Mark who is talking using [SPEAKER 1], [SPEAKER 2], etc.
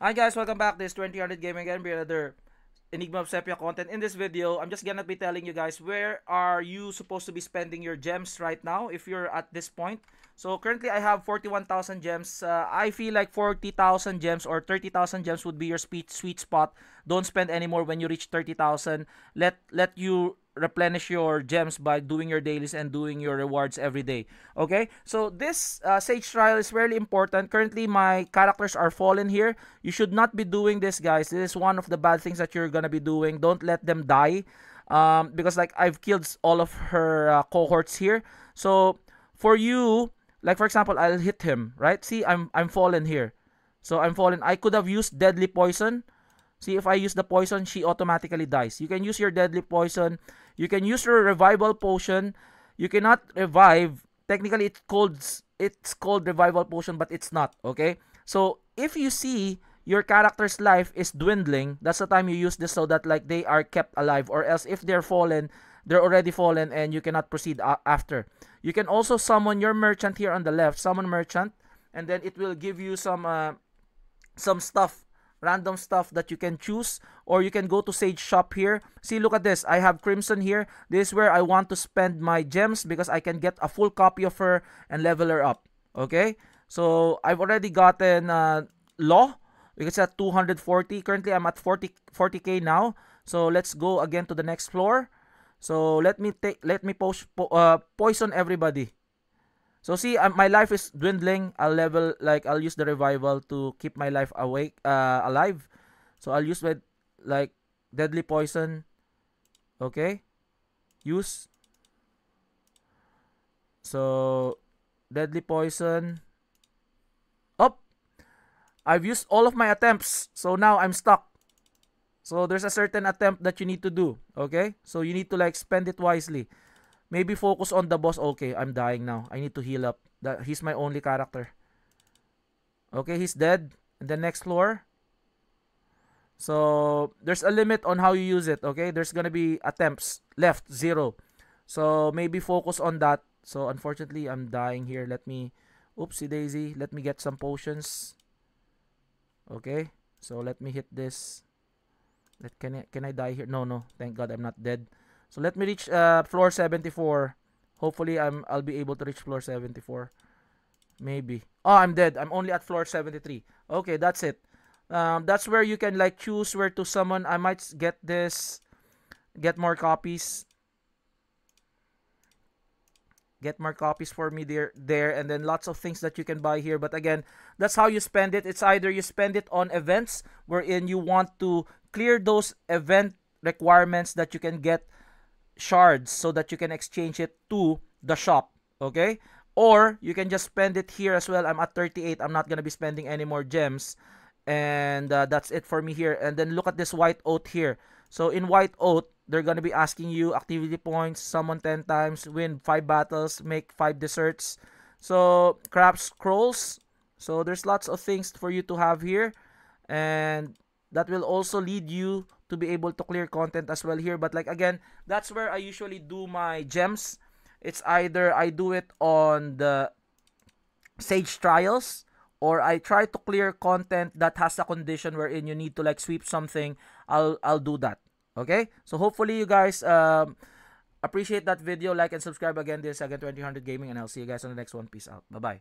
[SPEAKER 1] Hi guys, welcome back. This is 2000 Gaming again with another Enigma of Sepia content. In this video, I'm just gonna be telling you guys where are you supposed to be spending your gems right now if you're at this point. So currently I have 41,000 gems. I feel like 40,000 gems or 30,000 gems would be your sweet spot. Don't spend anymore when you reach 30,000. Let you replenish your gems by doing your dailies and doing your rewards every day. Okay, so this Sage Trial is really important. Currently my characters are fallen here. You should not be doing this, guys. This is one of the bad things that you're gonna be doing. Don't let them die, because like I've killed all of her cohorts here. So for you, like for example, I'll hit him, right? See, I'm fallen here. So I'm fallen. I could have used deadly poison. See, if I use the poison, she automatically dies. You can use your deadly poison. You can use your revival potion. You cannot revive. Technically, it's called revival potion, but it's not. Okay. So if you see your character's life is dwindling, that's the time you use this so that like they are kept alive. Or else, if they're fallen, they're already fallen and you cannot proceed after. You can also summon your merchant here on the left. Summon merchant, and then it will give you some stuff, random stuff that you can choose, or you can go to Sage shop here. See, look at this. I have Crimson here. This is where I want to spend my gems because I can get a full copy of her and level her up. Okay, so I've already gotten Law because at 240. Currently I'm at 40k now. So let's go again to the next floor. So let me poison everybody. So see, my life is dwindling. I'll use the revival to keep my life alive. So I'll use with like deadly poison. Okay, use. So deadly poison. Up. I've used all of my attempts. So now I'm stuck. So there's a certain attempt that you need to do. Okay, so you need to like spend it wisely. Maybe focus on the boss. Okay, I'm dying now. I need to heal up. He's my only character. Okay, he's dead. And the next floor. So there's a limit on how you use it. Okay, there's gonna be attempts left 0. So maybe focus on that. So unfortunately, I'm dying here. Oopsie daisy. Let me get some potions. Okay, so let me hit this. Can I die here? No. Thank God I'm not dead. So let me reach floor 74. Hopefully I'll be able to reach floor 74. Maybe. Oh, I'm dead. I'm only at floor 73. Okay, that's it. That's where you can like choose where to summon. I might get this. Get more copies. Get more copies for me there, and then lots of things that you can buy here. But again, that's how you spend it. It's either you spend it on events wherein you want to clear those event requirements that you can get shards so that you can exchange it to the shop. Okay, or you can just spend it here as well. I'm at 38. I'm not gonna be spending any more gems, and that's it for me here. And then look at this white oath here. So in white oath, they're gonna be asking you activity points, summon 10 times, win 5 battles, make 5 desserts. So craft scrolls. So there's lots of things for you to have here, and that will also lead you to be able to clear content as well here. But like again, that's where I usually do my gems. It's either I do it on the Sage Trials, or I try to clear content that has a condition wherein you need to like sweep something. I'll do that. Okay, so hopefully you guys appreciate that video. Like and subscribe again. This is again 2000 Gaming, and I'll see you guys on the next one. Peace out. Bye bye.